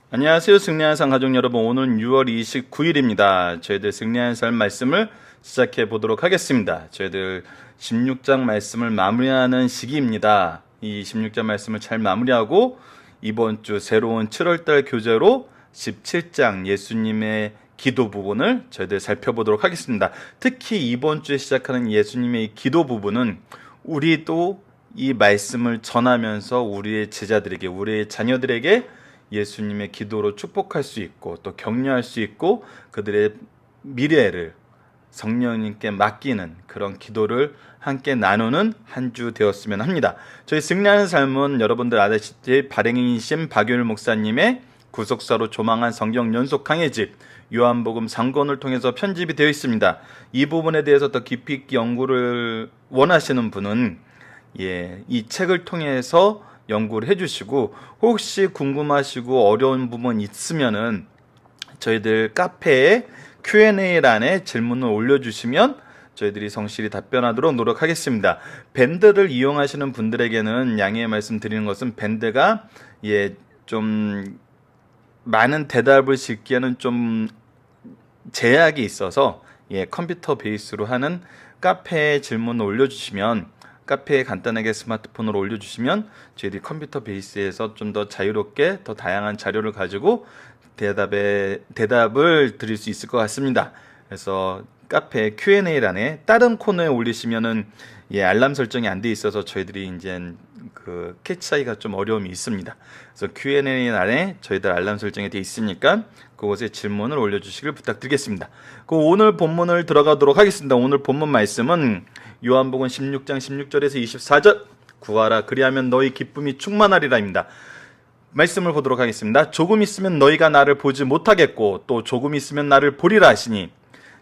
안녕하세요. 승리하는 삶 가족 여러분. 오늘은 6월 29일입니다. 저희들 승리하는 삶 말씀을 시작해 보도록 하겠습니다. 저희들 16장 말씀을 마무리하는 시기입니다. 이 16장 말씀을 잘 마무리하고 이번 주 새로운 7월달 교재로 17장 예수님의 기도 부분을 저희들 살펴보도록 하겠습니다. 특히 이번 주에 시작하는 예수님의 기도 부분은 우리도 이 말씀을 전하면서 우리의 제자들에게, 우리의 자녀들에게 예수님의 기도로 축복할 수 있고 또 격려할 수 있고 그들의 미래를 성령님께 맡기는 그런 기도를 함께 나누는 한 주 되었으면 합니다. 저희 승리하는 삶은 여러분들 아시다시피 발행이신 박유일 목사님의 구속사로 조망한 성경 연속 강해집 요한복음 3권을 통해서 편집이 되어 있습니다. 이 부분에 대해서 더 깊이 있게 연구를 원하시는 분은 이 책을 통해서 연구를 해주시고, 혹시 궁금하시고 어려운 부분 있으면은 저희들 카페에 Q&A란에 질문을 올려주시면 저희들이 성실히 답변하도록 노력하겠습니다. 밴드를 이용하시는 분들에게는 양해의 말씀 드리는 것은 밴드가 좀 많은 대답을 짓기에는 좀 제약이 있어서 컴퓨터 베이스로 하는 카페에 질문을 올려주시면, 카페에 간단하게 스마트폰으로 올려주시면 저희들이 컴퓨터 베이스에서 좀 더 자유롭게 더 다양한 자료를 가지고 대답을 드릴 수 있을 것 같습니다. 그래서 카페 Q&A란에 다른 코너에 올리시면은 알람 설정이 안 돼 있어서 저희들이 이제 그 캐치하기가 좀 어려움이 있습니다. 그래서 Q&A란에 저희들 알람 설정이 돼 있으니까 그곳에 질문을 올려주시길 부탁드리겠습니다. 오늘 본문을 들어가도록 하겠습니다. 오늘 본문 말씀은 요한복음 16장 16절에서 24절, 구하라 그리하면 너희 기쁨이 충만하리라입니다. 말씀을 보도록 하겠습니다. 조금 있으면 너희가 나를 보지 못하겠고 또 조금 있으면 나를 보리라 하시니,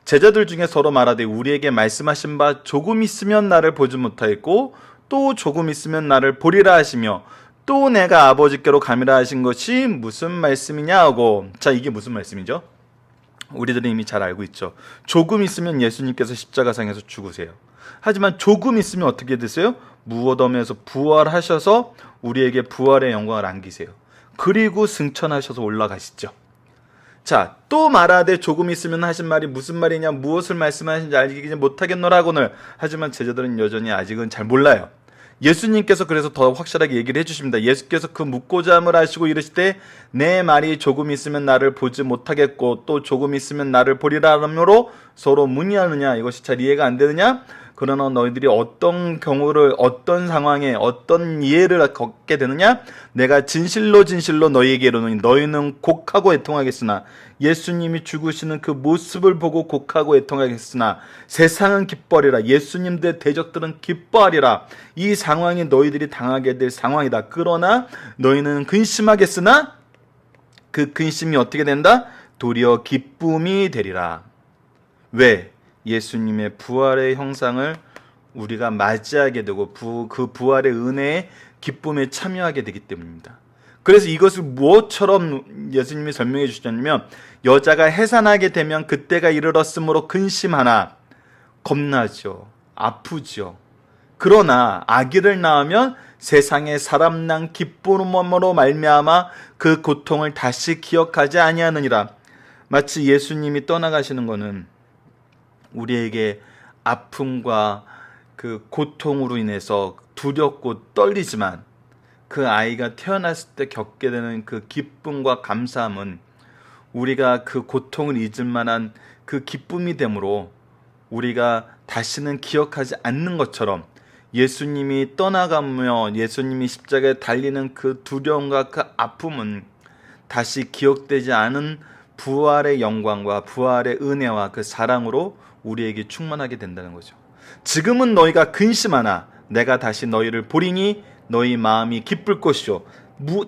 제자들 중에 서로 말하되 우리에게 말씀하신 바 조금 있으면 나를 보지 못하겠고 또 조금 있으면 나를 보리라 하시며 또 내가 아버지께로 가미라 하신 것이 무슨 말씀이냐 하고. 자, 이게 무슨 말씀이죠? 우리들은 이미 잘 알고 있죠. 조금 있으면 예수님께서 십자가상에서 죽으세요. 하지만 조금 있으면 어떻게 되세요? 무덤에서 부활하셔서 우리에게 부활의 영광을 안기세요. 그리고 승천하셔서 올라가시죠. 자, 또 말하되 조금 있으면 하신 말이 무슨 말이냐, 무엇을 말씀하시는지 알지 못하겠노라고는. 하지만 제자들은 여전히 아직은 잘 몰라요. 예수님께서 그래서 더 확실하게 얘기를 해주십니다. 예수께서 그 묻고자 함을 하시고 이르시되 내 말이 조금 있으면 나를 보지 못하겠고 또 조금 있으면 나를 보리라 하므로 서로 문의하느냐, 이것이 잘 이해가 안 되느냐? 그러나 너희들이 어떤 경우를, 어떤 상황에 어떤 이해를 갖게 되느냐? 내가 진실로 진실로 너희에게 이르노니 너희는 곡하고 애통하겠으나, 예수님이 죽으시는 그 모습을 보고 곡하고 애통하겠으나 세상은 기뻐하리라. 예수님들의 대적들은 기뻐하리라. 이 상황이 너희들이 당하게 될 상황이다. 그러나 너희는 근심하겠으나 그 근심이 어떻게 된다? 도리어 기쁨이 되리라. 왜? 예수님의 부활의 형상을 우리가 맞이하게 되고 그 부활의 은혜에 기쁨에 참여하게 되기 때문입니다. 그래서 이것을 무엇처럼 예수님이 설명해 주셨냐면, 여자가 해산하게 되면 그때가 이르렀으므로 근심하나, 겁나죠, 아프죠. 그러나 아기를 낳으면 세상에 사람 난 기쁨으로 말미암아 그 고통을 다시 기억하지 아니하느니라. 마치 예수님이 떠나가시는 것은 우리에게 아픔과 그 고통으로 인해서 두렵고 떨리지만, 그 아이가 태어났을 때 겪게 되는 그 기쁨과 감사함은 우리가 그 고통을 잊을 만한 그 기쁨이 되므로 우리가 다시는 기억하지 않는 것처럼, 예수님이 떠나가며 예수님이 십자가에 달리는 그 두려움과 그 아픔은 다시 기억되지 않은 부활의 영광과 부활의 은혜와 그 사랑으로 우리에게 충만하게 된다는 거죠. 지금은 너희가 근심하나 내가 다시 너희를 보리니 너희 마음이 기쁠 것이요.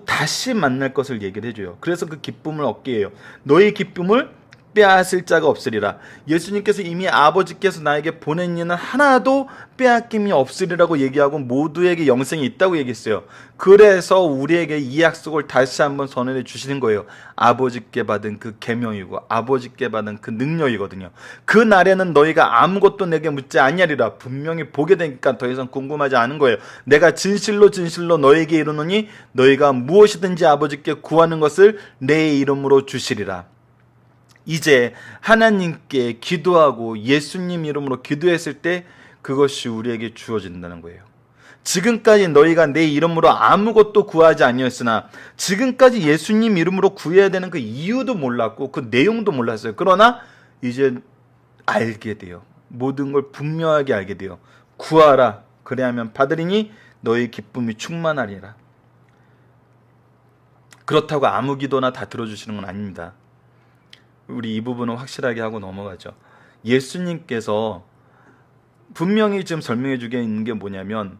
다시 만날 것을 얘기를 해줘요. 그래서 그 기쁨을 얻게 해요. 너희 기쁨을 빼앗을 자가 없으리라. 예수님께서 이미 아버지께서 나에게 보낸 이는 하나도 빼앗김이 없으리라고 얘기하고 모두에게 영생이 있다고 얘기했어요. 그래서 우리에게 이 약속을 다시 한번 선언해 주시는 거예요. 아버지께 받은 그 계명이고 아버지께 받은 그 능력이거든요. 그 날에는 너희가 아무것도 내게 묻지 아니하리라. 분명히 보게 되니까 더 이상 궁금하지 않은 거예요. 내가 진실로 진실로 너희에게 이르노니 너희가 무엇이든지 아버지께 구하는 것을 내 이름으로 주시리라. 이제 하나님께 기도하고 예수님 이름으로 기도했을 때 그것이 우리에게 주어진다는 거예요. 지금까지 너희가 내 이름으로 아무것도 구하지 아니었으나, 지금까지 예수님 이름으로 구해야 되는 그 이유도 몰랐고 그 내용도 몰랐어요. 그러나 이제 알게 돼요. 모든 걸 분명하게 알게 돼요. 구하라, 그래야면 받으리니 너희 기쁨이 충만하리라. 그렇다고 아무 기도나 다 들어주시는 건 아닙니다. 우리 이 부분은 확실하게 하고 넘어가죠. 예수님께서 분명히 지금 설명해 주게 있는 게 뭐냐면,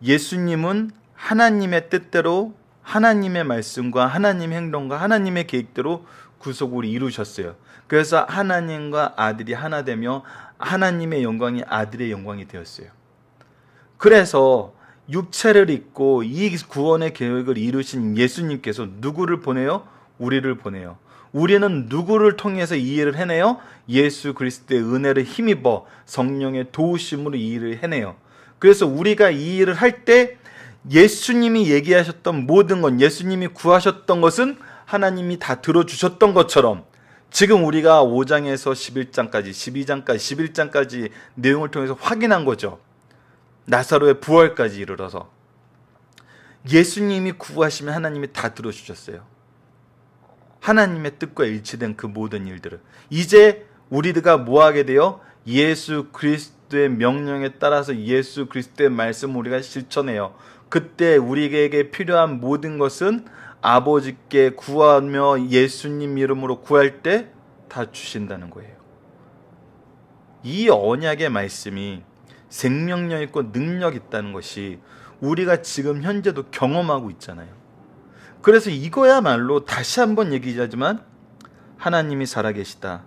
예수님은 하나님의 뜻대로 하나님의 말씀과 하나님의 행동과 하나님의 계획대로 구속을 이루셨어요. 그래서 하나님과 아들이 하나 되며 하나님의 영광이 아들의 영광이 되었어요. 그래서 육체를 입고 이 구원의 계획을 이루신 예수님께서 누구를 보내요? 우리를 보내요. 우리는 누구를 통해서 이 일을 해내요? 예수 그리스도의 은혜를 힘입어 성령의 도우심으로 이 일을 해내요. 그래서 우리가 이 일을 할 때 예수님이 얘기하셨던 모든 것, 예수님이 구하셨던 것은 하나님이 다 들어주셨던 것처럼 지금 우리가 5장에서 11장까지, 12장까지, 11장까지 내용을 통해서 확인한 거죠. 나사로의 부활까지 이르러서 예수님이 구하시면 하나님이 다 들어주셨어요. 하나님의 뜻과 일치된 그 모든 일들을 이제 우리가 뭐 하게 돼요? 예수 그리스도의 명령에 따라서 예수 그리스도의 말씀을 우리가 실천해요. 그때 우리에게 필요한 모든 것은 아버지께 구하며 예수님 이름으로 구할 때 다 주신다는 거예요. 이 언약의 말씀이 생명력 있고 능력 있다는 것이 우리가 지금 현재도 경험하고 있잖아요. 그래서 이거야말로 다시 한번 얘기하지만 하나님이 살아계시다,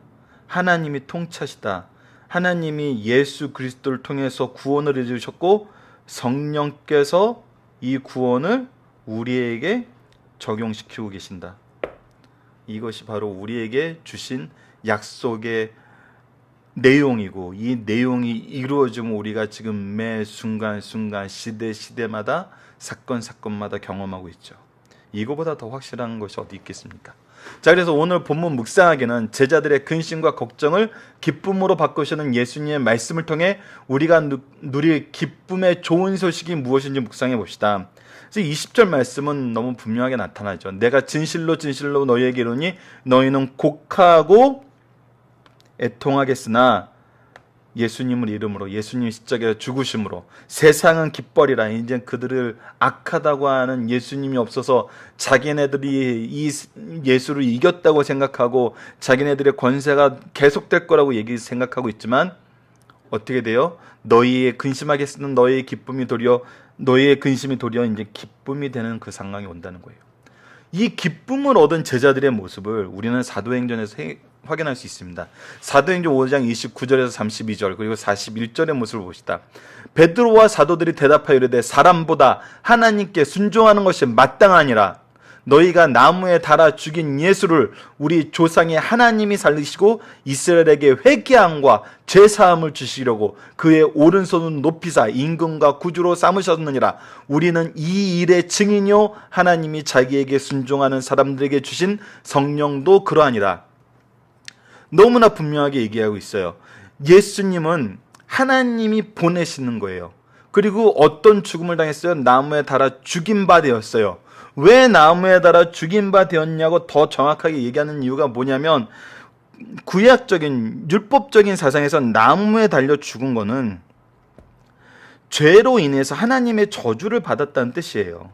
하나님이 통치하시다, 하나님이 예수 그리스도를 통해서 구원을 해주셨고 성령께서 이 구원을 우리에게 적용시키고 계신다. 이것이 바로 우리에게 주신 약속의 내용이고, 이 내용이 이루어지면 우리가 지금 매 순간순간 시대마다 사건마다 경험하고 있죠. 이거보다 더 확실한 것이 어디 있겠습니까? 자, 그래서 오늘 본문 묵상하기는 제자들의 근심과 걱정을 기쁨으로 바꾸시는 예수님의 말씀을 통해 우리가 누릴 기쁨의 좋은 소식이 무엇인지 묵상해 봅시다. 그래서 20절 말씀은 너무 분명하게 나타나죠. 내가 진실로 진실로 너희에게 이르노니 너희는 곡하고 애통하겠으나 예수님을 이름으로, 예수님 십자가에 죽으심으로 세상은 기뻐리라. 이제 그들을 악하다고 하는 예수님이 없어서 자기네들이 이 예수를 이겼다고 생각하고 자기네들의 권세가 계속될 거라고 생각하고 있지만 어떻게 돼요? 너희의 근심하게 쓰는 너희의 기쁨이 도리어, 너희의 근심이 도리어 이제 기쁨이 되는 그 상황이 온다는 거예요. 이 기쁨을 얻은 제자들의 모습을 우리는 사도행전에서 확인할 수 있습니다. 사도행전 5장 29절에서 32절 그리고 41절의 모습을 봅시다. 베드로와 사도들이 대답하여 이르되 사람보다 하나님께 순종하는 것이 마땅하니라. 너희가 나무에 달아 죽인 예수를 우리 조상의 하나님이 살리시고 이스라엘에게 회개함과 죄사함을 주시려고 그의 오른손은 높이사 임금과 구주로 삼으셨느니라. 우리는 이 일의 증인이요 하나님이 자기에게 순종하는 사람들에게 주신 성령도 그러하니라. 너무나 분명하게 얘기하고 있어요. 예수님은 하나님이 보내시는 거예요. 그리고 어떤 죽음을 당했어요? 나무에 달아 죽임 바 되었어요. 왜 나무에 달아 죽임 바 되었냐고 더 정확하게 얘기하는 이유가 뭐냐면, 구약적인 율법적인 사상에서 나무에 달려 죽은 거는 죄로 인해서 하나님의 저주를 받았다는 뜻이에요.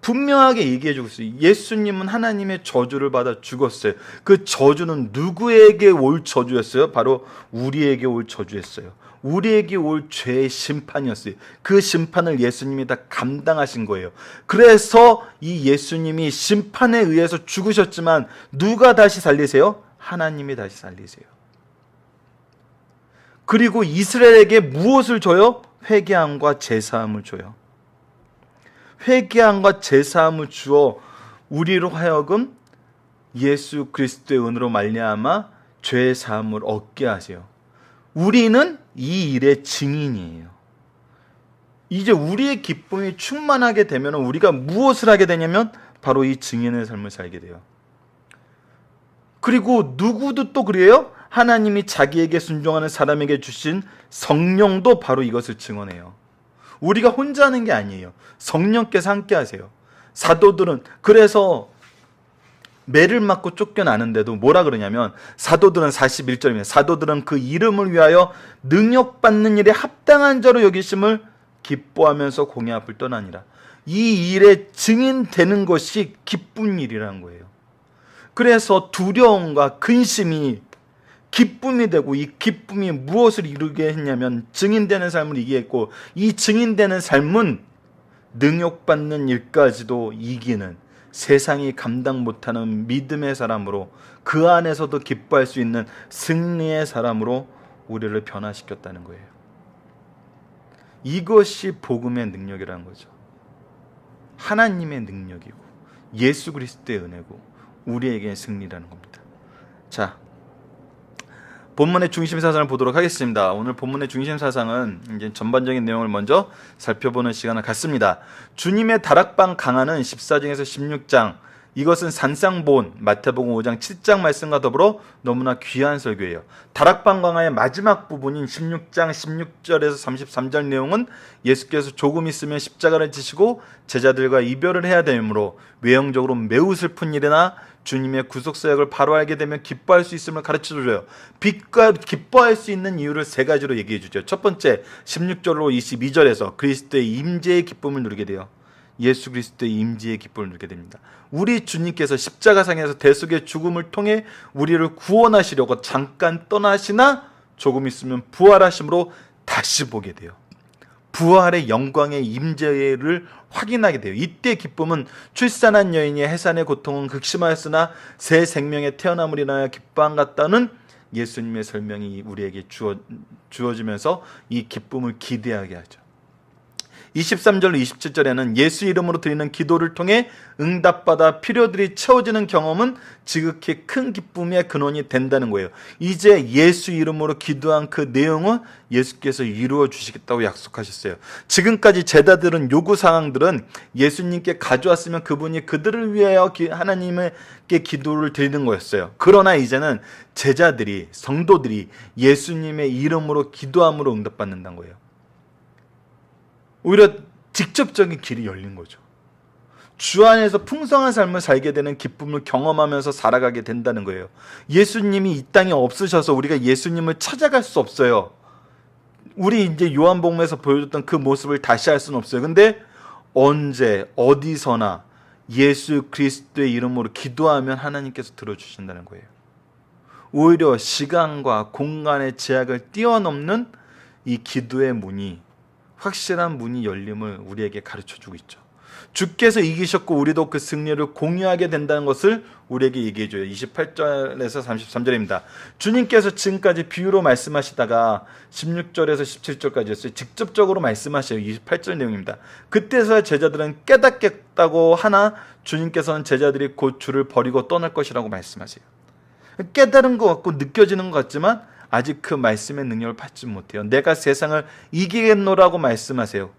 분명하게 얘기해 주고 있어요. 예수님은 하나님의 저주를 받아 죽었어요. 그 저주는 누구에게 올 저주였어요? 바로 우리에게 올 저주였어요. 우리에게 올 죄의 심판이었어요. 그 심판을 예수님이 다 감당하신 거예요. 그래서 이 예수님이 심판에 의해서 죽으셨지만 누가 다시 살리세요? 하나님이 다시 살리세요. 그리고 이스라엘에게 무엇을 줘요? 회개함과 제사함을 줘요. 회개함과 제사함을 주어 우리로 하여금 예수 그리스도의 은혜로 말미암아 죄의 사함을 얻게 하세요. 우리는 이 일의 증인이에요. 이제 우리의 기쁨이 충만하게 되면 우리가 무엇을 하게 되냐면 바로 이 증인의 삶을 살게 돼요. 그리고 누구도 또 그래요. 하나님이 자기에게 순종하는 사람에게 주신 성령도 바로 이것을 증언해요. 우리가 혼자 하는 게 아니에요. 성령께서 함께 하세요. 사도들은 그래서 매를 맞고 쫓겨나는데도 뭐라 그러냐면 사도들은 41절입니다. 사도들은 그 이름을 위하여 능력받는 일에 합당한 자로 여기심을 기뻐하면서 공의 앞을 떠나니라. 이 일에 증인되는 것이 기쁜 일이라는 거예요. 그래서 두려움과 근심이 기쁨이 되고 이 기쁨이 무엇을 이루게 했냐면 증인되는 삶을 이기게 했고 이 증인되는 삶은 능욕받는 일까지도 이기는 세상이 감당 못하는 믿음의 사람으로 그 안에서도 기뻐할 수 있는 승리의 사람으로 우리를 변화시켰다는 거예요. 이것이 복음의 능력이라는 거죠. 하나님의 능력이고 예수 그리스도의 은혜고 우리에게 승리라는 겁니다. 자, 본문의 중심 사상을 보도록 하겠습니다. 오늘 본문의 중심 사상은 이제 전반적인 내용을 먼저 살펴보는 시간을 갖습니다. 주님의 다락방 강화는 14장에서 16장, 이것은 산상본 마태복음 5장 7장 말씀과 더불어 너무나 귀한 설교예요. 다락방 강화의 마지막 부분인 16장 16절에서 33절 내용은 예수께서 조금 있으면 십자가를 지시고 제자들과 이별을 해야 되므로 외형적으로 매우 슬픈 일이나 주님의 구속사역을 바로 알게 되면 기뻐할 수 있음을 가르쳐줘요. 기뻐할 수 있는 이유를 세 가지로 얘기해 주죠. 첫 번째 16절로 22절에서 그리스도의 임재의 기쁨을 누리게 돼요. 예수 그리스도의 임재의 기쁨을 누리게 됩니다. 우리 주님께서 십자가상에서 대속의 죽음을 통해 우리를 구원하시려고 잠깐 떠나시나 조금 있으면 부활하심으로 다시 보게 돼요. 부활의 영광의 임재를 확인하게 돼요. 이때 기쁨은 출산한 여인이 해산의 고통은 극심하였으나 새 생명의 태어남을 인하여 기뻐한 같다는 예수님의 설명이 우리에게 주어지면서 이 기쁨을 기대하게 하죠. 23절로 27절에는 예수 이름으로 드리는 기도를 통해 응답받아 필요들이 채워지는 경험은 지극히 큰 기쁨의 근원이 된다는 거예요. 이제 예수 이름으로 기도한 그 내용은 예수께서 이루어 주시겠다고 약속하셨어요. 지금까지 제자들은 요구 사항들은 예수님께 가져왔으면 그분이 그들을 위하여 하나님께 기도를 드리는 거였어요. 그러나 이제는 제자들이, 성도들이 예수님의 이름으로 기도함으로 응답받는다는 거예요. 오히려 직접적인 길이 열린 거죠. 주 안에서 풍성한 삶을 살게 되는 기쁨을 경험하면서 살아가게 된다는 거예요. 예수님이 이 땅에 없으셔서 우리가 예수님을 찾아갈 수 없어요. 우리 이제 요한복음에서 보여줬던 그 모습을 다시 할 수는 없어요. 근데 언제 어디서나 예수 그리스도의 이름으로 기도하면 하나님께서 들어주신다는 거예요. 오히려 시간과 공간의 제약을 뛰어넘는 이 기도의 문이, 확실한 문이 열림을 우리에게 가르쳐주고 있죠. 주께서 이기셨고 우리도 그 승리를 공유하게 된다는 것을 우리에게 얘기해줘요. 28절에서 33절입니다. 주님께서 지금까지 비유로 말씀하시다가 16절에서 17절까지였어요. 직접적으로 말씀하셔요. 28절 내용입니다. 그때서야 제자들은 깨닫겠다고 하나 주님께서는 제자들이 곧 주를 버리고 떠날 것이라고 말씀하세요. 깨달은 것 같고 느껴지는 것 같지만 아직 그 말씀의 능력을 받지 못해요. 내가 세상을 이기겠노라고 말씀하세요.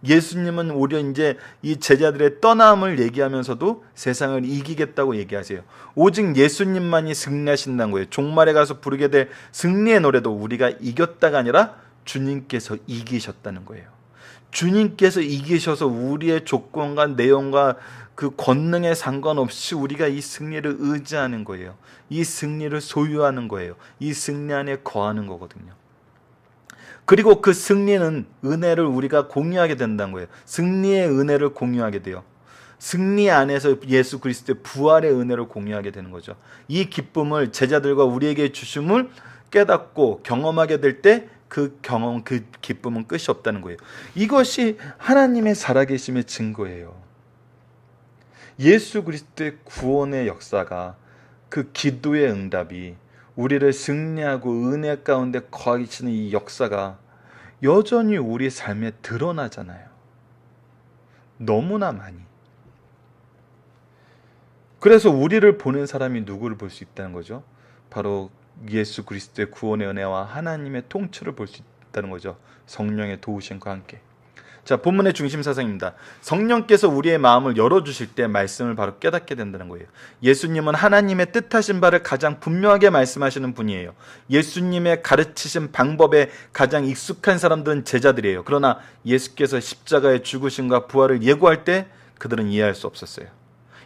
예수님은 오히려 이제 이 제자들의 떠남을 얘기하면서도 세상을 이기겠다고 얘기하세요. 오직 예수님만이 승리하신다는 거예요. 종말에 가서 부르게 될 승리의 노래도 우리가 이겼다가 아니라 주님께서 이기셨다는 거예요. 주님께서 이기셔서 우리의 조건과 내용과 그 권능에 상관없이 우리가 이 승리를 의지하는 거예요. 이 승리를 소유하는 거예요. 이 승리 안에 거하는 거거든요. 그리고 그 승리는 은혜를 우리가 공유하게 된다는 거예요. 승리의 은혜를 공유하게 돼요. 승리 안에서 예수 그리스도의 부활의 은혜를 공유하게 되는 거죠. 이 기쁨을 제자들과 우리에게 주심을 깨닫고 경험하게 될 때 그 경험, 그 기쁨은 끝이 없다는 거예요. 이것이 하나님의 살아계심의 증거예요. 예수 그리스도의 구원의 역사가, 그 기도의 응답이, 우리를 승리하고 은혜 가운데 거하시는 이 역사가 여전히 우리 삶에 드러나잖아요. 너무나 많이. 그래서 우리를 보는 사람이 누구를 볼 수 있다는 거죠? 바로 예수 그리스도의 구원의 은혜와 하나님의 통치를 볼 수 있다는 거죠. 성령의 도우심과 함께. 자, 본문의 중심 사상입니다. 성령께서 우리의 마음을 열어주실 때 말씀을 바로 깨닫게 된다는 거예요. 예수님은 하나님의 뜻하신 바를 가장 분명하게 말씀하시는 분이에요. 예수님의 가르치신 방법에 가장 익숙한 사람들은 제자들이에요. 그러나 예수께서 십자가의 죽으심과 부활을 예고할 때 그들은 이해할 수 없었어요.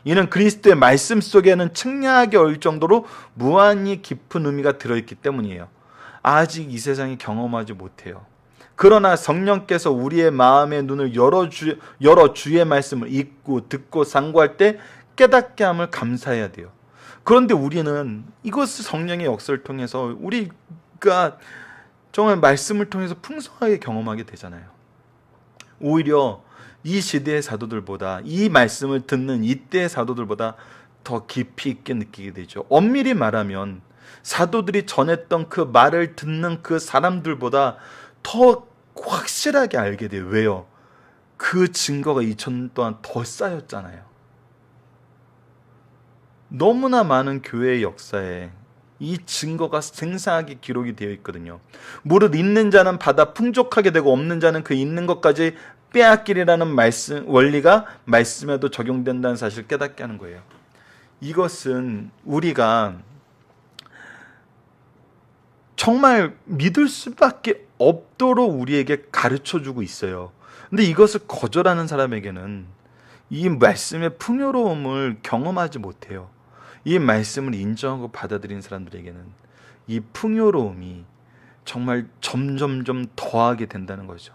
이는 그리스도의 말씀 속에는 측량하기 어려울 정도로 무한히 깊은 의미가 들어있기 때문이에요. 아직 이 세상이 경험하지 못해요. 그러나 성령께서 우리의 마음의 눈을 열어 주의 말씀을 읽고 듣고 상고할 때 깨닫게 함을 감사해야 돼요. 그런데 우리는 이것을 성령의 역사를 통해서 우리가 정말 말씀을 통해서 풍성하게 경험하게 되잖아요. 오히려 이 시대의 사도들보다, 이 말씀을 듣는 이때의 사도들보다 더 깊이 있게 느끼게 되죠. 엄밀히 말하면 사도들이 전했던 그 말을 듣는 그 사람들보다 더 확실하게 알게 돼요. 왜요? 그 증거가 2000년 동안 더 쌓였잖아요. 너무나 많은 교회의 역사에 이 증거가 생생하게 기록이 되어 있거든요. 무릇 있는 자는 받아 풍족하게 되고 없는 자는 그 있는 것까지 빼앗기리라는 말씀, 원리가 말씀에도 적용된다는 사실을 깨닫게 하는 거예요. 이것은 우리가 정말 믿을 수밖에 없도록 우리에게 가르쳐주고 있어요. 근데 이것을 거절하는 사람에게는 이 말씀의 풍요로움을 경험하지 못해요. 이 말씀을 인정하고 받아들인 사람들에게는 이 풍요로움이 정말 점점점 더하게 된다는 거죠.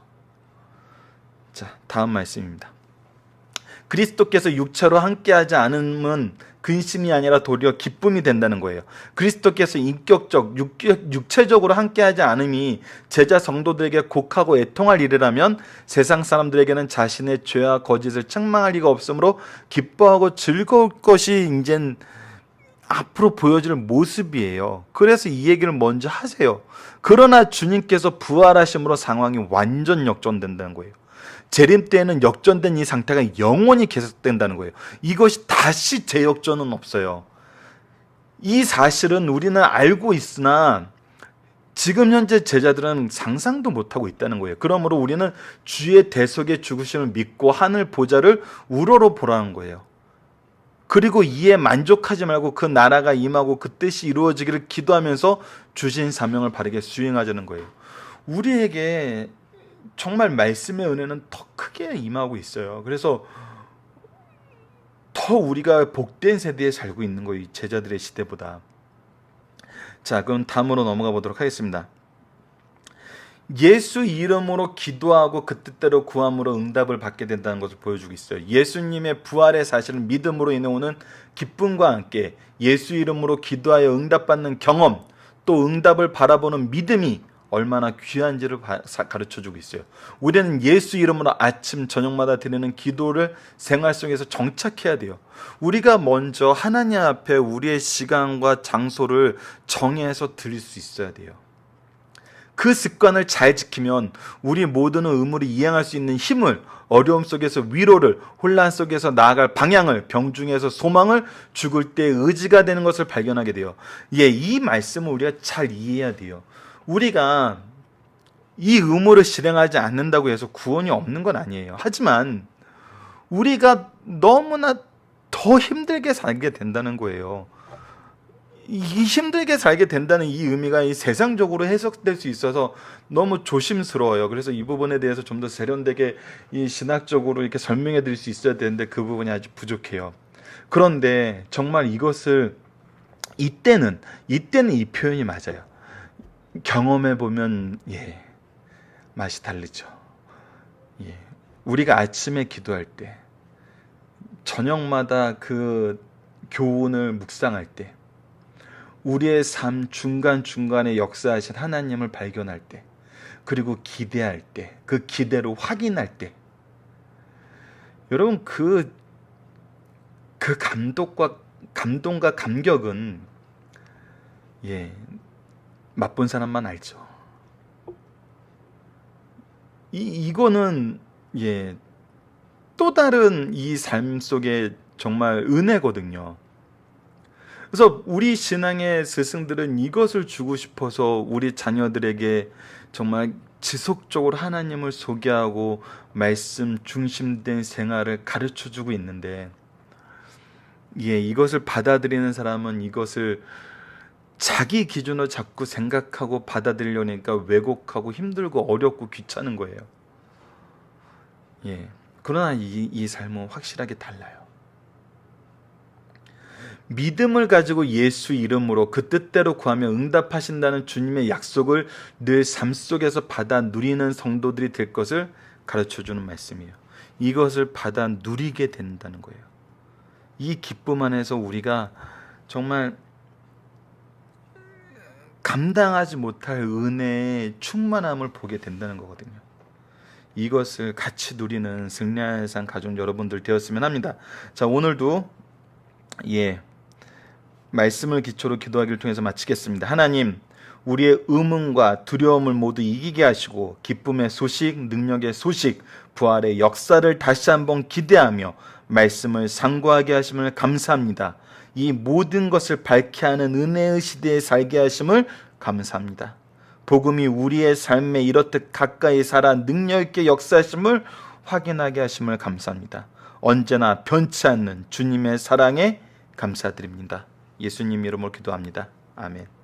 자, 다음 말씀입니다. 그리스도께서 육체로 함께하지 않음은 근심이 아니라 도리어 기쁨이 된다는 거예요. 그리스도께서 인격적, 육체적으로 함께하지 않음이 제자 성도들에게 곡하고 애통할 일이라면 세상 사람들에게는 자신의 죄와 거짓을 책망할 리가 없으므로 기뻐하고 즐거울 것이 이젠 앞으로 보여질 모습이에요. 그래서 이 얘기를 먼저 하세요. 그러나 주님께서 부활하심으로 상황이 완전 역전된다는 거예요. 재림 때에는 역전된 이 상태가 영원히 계속된다는 거예요. 이것이 다시 재역전은 없어요. 이 사실은 우리는 알고 있으나 지금 현재 제자들은 상상도 못하고 있다는 거예요. 그러므로 우리는 주의 대속의 죽으심을 믿고 하늘 보좌를 우러러 보라는 거예요. 그리고 이에 만족하지 말고 그 나라가 임하고 그 뜻이 이루어지기를 기도하면서 주신 사명을 바르게 수행하자는 거예요. 우리에게 정말 말씀의 은혜는 더 크게 임하고 있어요. 그래서 더 우리가 복된 세대에 살고 있는 거예요. 이 제자들의 시대보다. 자, 그럼 다음으로 넘어가 보도록 하겠습니다. 예수 이름으로 기도하고 그 뜻대로 구함으로 응답을 받게 된다는 것을 보여주고 있어요. 예수님의 부활의 사실을 믿음으로 인해 오는 기쁨과 함께 예수 이름으로 기도하여 응답받는 경험, 또 응답을 바라보는 믿음이 얼마나 귀한지를 가르쳐주고 있어요. 우리는 예수 이름으로 아침 저녁마다 드리는 기도를 생활 속에서 정착해야 돼요. 우리가 먼저 하나님 앞에 우리의 시간과 장소를 정해서 드릴 수 있어야 돼요. 그 습관을 잘 지키면 우리 모두는 의무를 이행할 수 있는 힘을, 어려움 속에서 위로를, 혼란 속에서 나아갈 방향을, 병중에서 소망을, 죽을 때 의지가 되는 것을 발견하게 돼요. 이 말씀을 우리가 잘 이해해야 돼요. 우리가 이 의무를 실행하지 않는다고 해서 구원이 없는 건 아니에요. 하지만 우리가 너무나 더 힘들게 살게 된다는 거예요. 이 힘들게 살게 된다는 이 의미가 이 세상적으로 해석될 수 있어서 너무 조심스러워요. 그래서 이 부분에 대해서 좀 더 세련되게 이 신학적으로 이렇게 설명해 드릴 수 있어야 되는데 그 부분이 아직 부족해요. 그런데 정말 이것을 이때는 이 표현이 맞아요. 경험해 보면 맛이 다르죠. 우리가 아침에 기도할 때, 저녁마다 그 교훈을 묵상할 때, 우리의 삶 중간중간에 역사하신 하나님을 발견할 때, 그리고 기대할 때, 그 기대로 확인할 때, 여러분 그 감동과 감격은 맛본 사람만 알죠. 이거는 또 다른 이 삶 속에 정말 은혜거든요. 그래서 우리 신앙의 스승들은 이것을 주고 싶어서 우리 자녀들에게 정말 지속적으로 하나님을 소개하고 말씀 중심된 생활을 가르쳐 주고 있는데, 이것을 받아들이는 사람은 이것을 자기 기준으로 자꾸 생각하고 받아들이려니까 왜곡하고 힘들고 어렵고 귀찮은 거예요. 그러나 이 삶은 확실하게 달라요. 믿음을 가지고 예수 이름으로 그 뜻대로 구하며 응답하신다는 주님의 약속을 늘 삶 속에서 받아 누리는 성도들이 될 것을 가르쳐주는 말씀이에요. 이것을 받아 누리게 된다는 거예요. 이 기쁨 안에서 우리가 정말 감당하지 못할 은혜의 충만함을 보게 된다는 거거든요. 이것을 같이 누리는 승리의 삶 가족 여러분들 되었으면 합니다. 자, 오늘도 말씀을 기초로 기도하기를 통해서 마치겠습니다. 하나님, 우리의 의문과 두려움을 모두 이기게 하시고 기쁨의 소식, 능력의 소식, 부활의 역사를 다시 한번 기대하며 말씀을 상고하게 하심을 감사합니다. 이 모든 것을 밝게 하는 은혜의 시대에 살게 하심을 감사합니다. 복음이 우리의 삶에 이렇듯 가까이 살아 능력 있게 역사하심을 확인하게 하심을 감사합니다. 언제나 변치 않는 주님의 사랑에 감사드립니다. 예수님 이름으로 기도합니다. 아멘.